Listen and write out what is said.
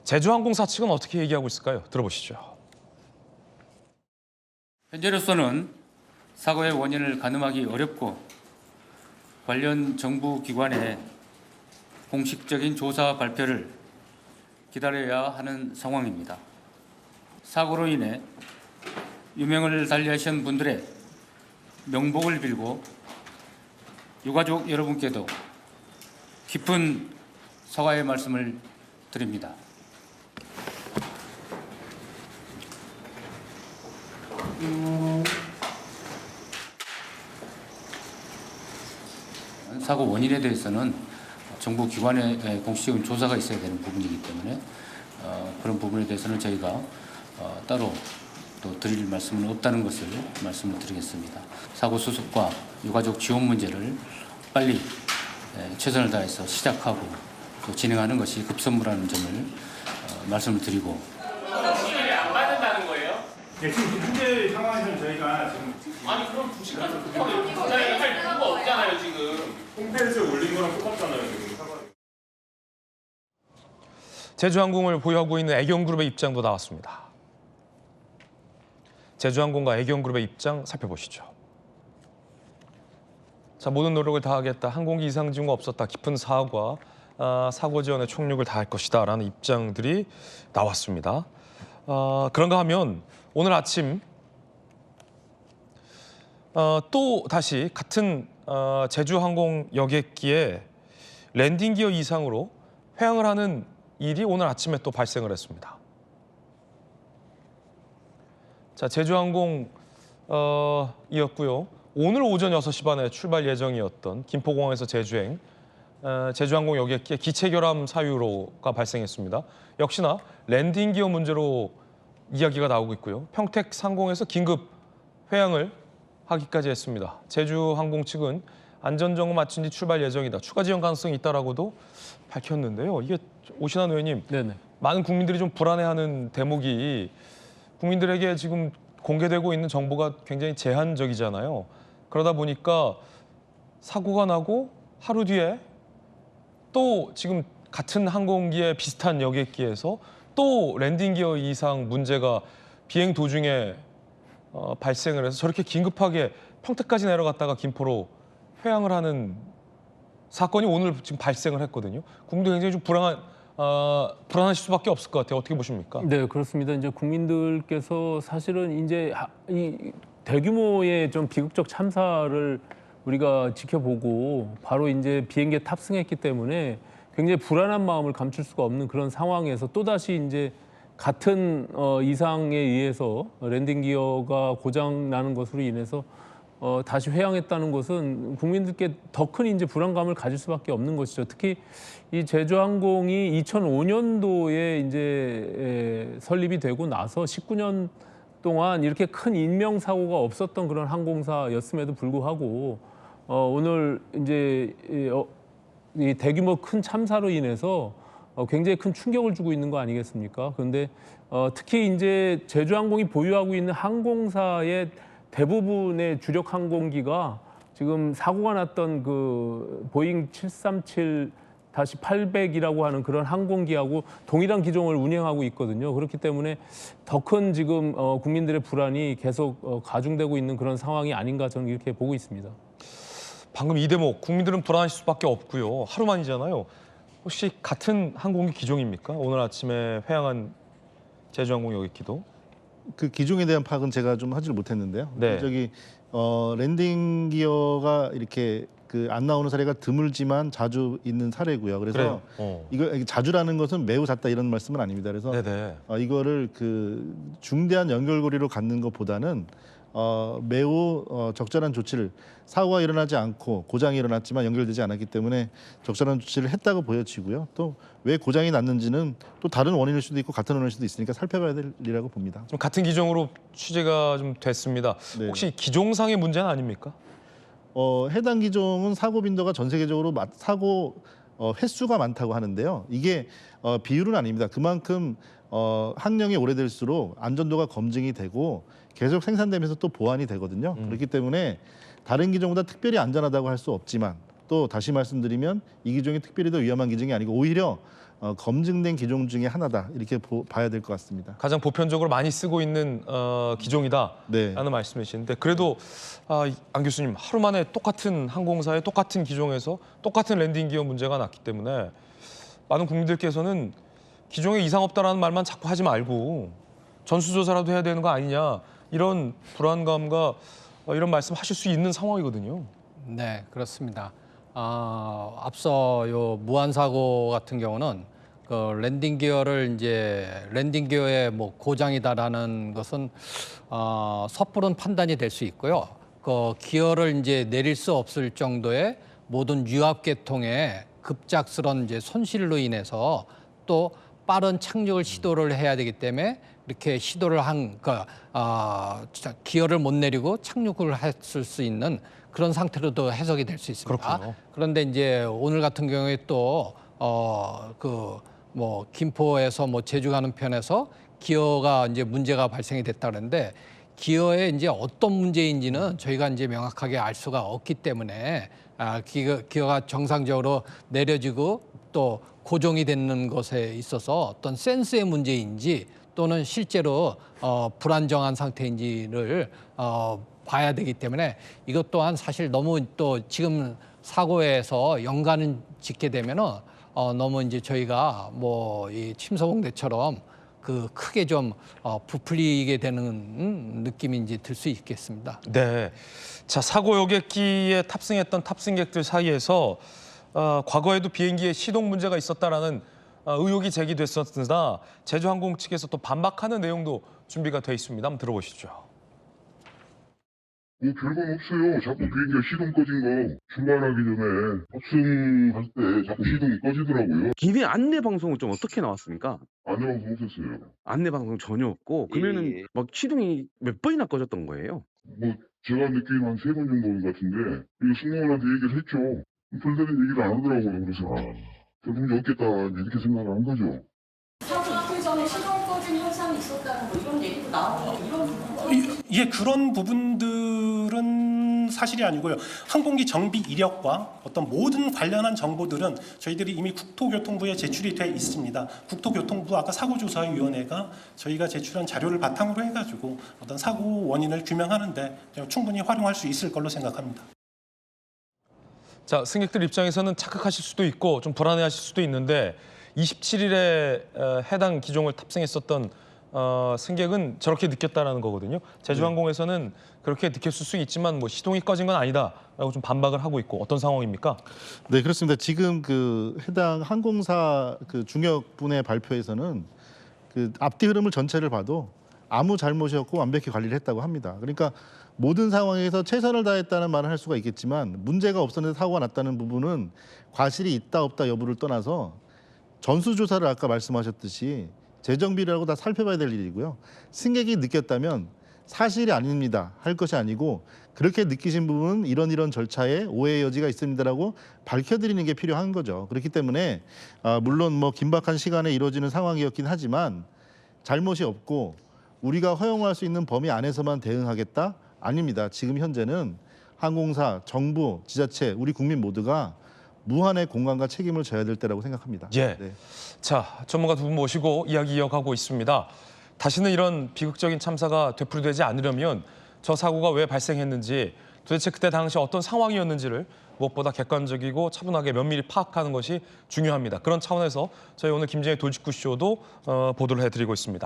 제주항공사 측은 어떻게 얘기하고 있을까요? 들어보시죠. 현재로서는 사고의 원인을 가늠하기 어렵고 관련 정부 기관의 공식적인 조사 발표를 기다려야 하는 상황입니다. 사고로 인해 유명을 달리하신 분들의 명복을 빌고 유가족 여러분께도 깊은 사과의 말씀을 드립니다. 사고 원인에 대해서는 정부 기관의 공식적인 조사가 있어야 되는 부분이기 때문에 그런 부분에 대해서는 저희가 따로 또 드릴 말씀은 없다는 것을 말씀을 드리겠습니다. 사고 수습과 유가족 지원 문제를 빨리 최선을 다해서 시작하고 또 진행하는 것이 급선무라는 점을 말씀을 드리고. 지원이 안 받는다는 거예요? 네, 지금 현재 상황에서는 저희가 지금 아니 그럼 2시간 저희가 할 이유가 없잖아요 지금. 홈페이지에 올린 거랑 똑같잖아요 지금 사과. 제주항공을 보유하고 있는 애경그룹의 입장도 나왔습니다. 제주항공과 애경그룹의 입장 살펴보시죠. 자, 모든 노력을 다하겠다. 항공기 이상 징후가 없었다. 깊은 사과, 사고 지원에 총력을 다할 것이다. 라는 입장들이 나왔습니다. 그런가 하면 오늘 아침 또 다시 같은 제주항공 여객기에 랜딩 기어 이상으로 회항을 하는 일이 오늘 아침에 또 발생을 했습니다. 자, 제주항공 이었고요. 오늘 오전 6시 반에 출발 예정이었던 김포공항에서 제주행 제주항공 여객기의 기체 결함 사유로가 발생했습니다. 역시나 랜딩 기어 문제로 이야기가 나오고 있고요. 평택상공에서 긴급 회항을 하기까지 했습니다. 제주항공 측은 안전점검 마친 뒤 출발 예정이다. 추가 지연 가능성이 있다라고도 밝혔는데요. 이게 오신환 의원님, 네네. 많은 국민들이 좀 불안해하는 대목이 국민들에게 지금 공개되고 있는 정보가 굉장히 제한적이잖아요. 그러다 보니까 사고가 나고 하루 뒤에 또 지금 같은 항공기에 비슷한 여객기에서 또 랜딩 기어 이상 문제가 비행 도중에 발생을 해서 저렇게 긴급하게 평택까지 내려갔다가 김포로 회항을 하는 사건이 오늘 지금 발생을 했거든요. 국민들 굉장히 좀 불안하실 수밖에 없을 것 같아요. 어떻게 보십니까? 네, 그렇습니다. 이제 국민들께서 사실은 이제 이 대규모의 좀 비극적 참사를 우리가 지켜보고 바로 이제 비행기에 탑승했기 때문에 굉장히 불안한 마음을 감출 수가 없는 그런 상황에서 또다시 이제 같은 이상에 의해서 랜딩 기어가 고장 나는 것으로 인해서 다시 회항했다는 것은 국민들께 더 큰 이제 불안감을 가질 수밖에 없는 것이죠. 특히 이 제주항공이 2005년도에 이제 설립이 되고 나서 19년 동안 이렇게 큰 인명 사고가 없었던 그런 항공사였음에도 불구하고 오늘 이제 이 대규모 큰 참사로 인해서 굉장히 큰 충격을 주고 있는 거 아니겠습니까? 그런데 특히 이제 제주항공이 보유하고 있는 항공사의 대부분의 주력 항공기가 지금 사고가 났던 그 보잉 737-800이라고 하는 그런 항공기하고 동일한 기종을 운행하고 있거든요. 그렇기 때문에 더 큰 지금 국민들의 불안이 계속 가중되고 있는 그런 상황이 아닌가 저는 이렇게 보고 있습니다. 방금 이 대목 국민들은 불안하실 수밖에 없고요. 하루만이잖아요. 혹시 같은 항공기 기종입니까? 오늘 아침에 회항한 제주항공 여객기도? 그 기종에 대한 파악은 제가 좀 하지를 못했는데요. 네. 저기 랜딩 기어가 이렇게 그 안 나오는 사례가 드물지만 자주 있는 사례고요. 그래서 이거 자주라는 것은 매우 잦다 이런 말씀은 아닙니다. 그래서 네네. 이거를 그 중대한 연결고리로 갖는 것보다는 매우 적절한 조치를 사고가 일어나지 않고 고장이 일어났지만 연결되지 않았기 때문에 적절한 조치를 했다고 보여지고요. 또 왜 고장이 났는지는 또 다른 원인일 수도 있고 같은 원인일 수도 있으니까 살펴봐야 될 일이라고 봅니다. 좀 같은 기종으로 취재가 좀 됐습니다. 네. 혹시 기종상의 문제는 아닙니까? 해당 기종은 사고 빈도가 전 세계적으로 사고 횟수가 많다고 하는데요. 이게 비율은 아닙니다. 그만큼 항령이 오래될수록 안전도가 검증이 되고 계속 생산되면서 또 보완이 되거든요. 그렇기 때문에 다른 기종보다 특별히 안전하다고 할 수 없지만 또 다시 말씀드리면 이 기종이 특별히 더 위험한 기종이 아니고 오히려 검증된 기종 중에 하나다 이렇게 봐야 될 것 같습니다. 가장 보편적으로 많이 쓰고 있는 기종이다라는 네. 말씀이신데 그래도 안 교수님 하루 만에 똑같은 항공사의 똑같은 기종에서 똑같은 랜딩 기어 문제가 났기 때문에 많은 국민들께서는 기종에 이상 없다라는 말만 자꾸 하지 말고 전수조사라도 해야 되는 거 아니냐 이런 불안감과 이런 말씀하실 수 있는 상황이거든요. 네, 그렇습니다. 앞서 요 무한 사고 같은 경우는 그 랜딩 기어를 이제 랜딩 기어의 뭐 고장이다라는 것은 섣부른 판단이 될 수 있고요. 그 기어를 이제 내릴 수 없을 정도의 모든 유압 계통의 급작스런 이제 손실로 인해서 또 빠른 착륙을 시도를 해야 되기 때문에 이렇게 시도를 기어를 못 내리고 착륙을 했을 수 있는 그런 상태로도 해석이 될 수 있습니다. 그렇군요. 그런데 이제 오늘 같은 경우에 또 김포에서 제주 가는 편에서 기어가 이제 문제가 발생이 됐다 그러는데 기어에 이제 어떤 문제인지는 저희가 이제 명확하게 알 수가 없기 때문에 기어가 정상적으로 내려지고 또 고정이 되는 것에 있어서 어떤 센스의 문제인지 또는 실제로 불안정한 상태인지를 봐야 되기 때문에 이것 또한 사실 너무 또 지금 사고에서 연관을 짓게 되면은 너무 이제 저희가 이 침소봉대처럼 크게 좀 부풀리게 되는 느낌이 이제 들 수 있겠습니다. 네. 자, 사고 여객기에 탑승했던 탑승객들 사이에서 과거에도 비행기에 시동 문제가 있었다라는 의혹이 제기됐었으나 제주항공 측에서 또 반박하는 내용도 준비가 돼 있습니다. 한번 들어보시죠. 별건 없어요. 자꾸 비행기가 시동 꺼진 거 출발하기 전에 탑승할 때 자꾸 시동이 꺼지더라고요. 기내 안내 방송은 좀 어떻게 나왔습니까? 안내방송 없었어요. 안내 방송 전혀 없고 그러면은 막 시동이 몇 번이나 꺼졌던 거예요? 제가 느끼기엔 한 3번 정도 온 것 같은데 이거 승무원한테 얘기를 했죠. 별다른 얘기를 안 하더라고요. 그래서 결국 없겠다 이렇게 생각을 한 거죠. 사고 이틀 전에 시동 꺼진 현상이 있었다는 이런 얘기도 나오고 이런 부분. 예, 그런 부분들은 사실이 아니고요. 항공기 정비 이력과 어떤 모든 관련한 정보들은 저희들이 이미 국토교통부에 제출이 돼 있습니다. 국토교통부 아까 사고조사위원회가 저희가 제출한 자료를 바탕으로 해가지고 어떤 사고 원인을 규명하는데 충분히 활용할 수 있을 걸로 생각합니다. 자, 승객들 입장에서는 착각하실 수도 있고 좀 불안해하실 수도 있는데 27일에 해당 기종을 탑승했었던 승객은 저렇게 느꼈다라는 거거든요. 제주항공에서는 그렇게 느꼈을 수 있지만 시동이 꺼진 건 아니다라고 좀 반박을 하고 있고 어떤 상황입니까? 네, 그렇습니다. 지금 해당 항공사 중역분의 발표에서는 앞뒤 흐름을 전체를 봐도 아무 잘못이 없고 완벽히 관리를 했다고 합니다. 그러니까 모든 상황에서 최선을 다했다는 말을 할 수가 있겠지만 문제가 없었는데 사고가 났다는 부분은 과실이 있다 없다 여부를 떠나서 전수조사를 아까 말씀하셨듯이 재정비라고 다 살펴봐야 될 일이고요. 승객이 느꼈다면 사실이 아닙니다 할 것이 아니고 그렇게 느끼신 부분은 이런 절차에 오해의 여지가 있습니다라고 밝혀드리는 게 필요한 거죠. 그렇기 때문에 물론 긴박한 시간에 이루어지는 상황이었긴 하지만 잘못이 없고 우리가 허용할 수 있는 범위 안에서만 대응하겠다? 아닙니다. 지금 현재는 항공사, 정부, 지자체, 우리 국민 모두가 무한의 공감과 책임을 져야 될 때라고 생각합니다. 예. 네. 자, 전문가 두 분 모시고 이야기 이어가고 있습니다. 다시는 이런 비극적인 참사가 되풀이되지 않으려면 저 사고가 왜 발생했는지 도대체 그때 당시 어떤 상황이었는지를 무엇보다 객관적이고 차분하게 면밀히 파악하는 것이 중요합니다. 그런 차원에서 저희 오늘 김재의 돌직구쇼도 보도를 해드리고 있습니다.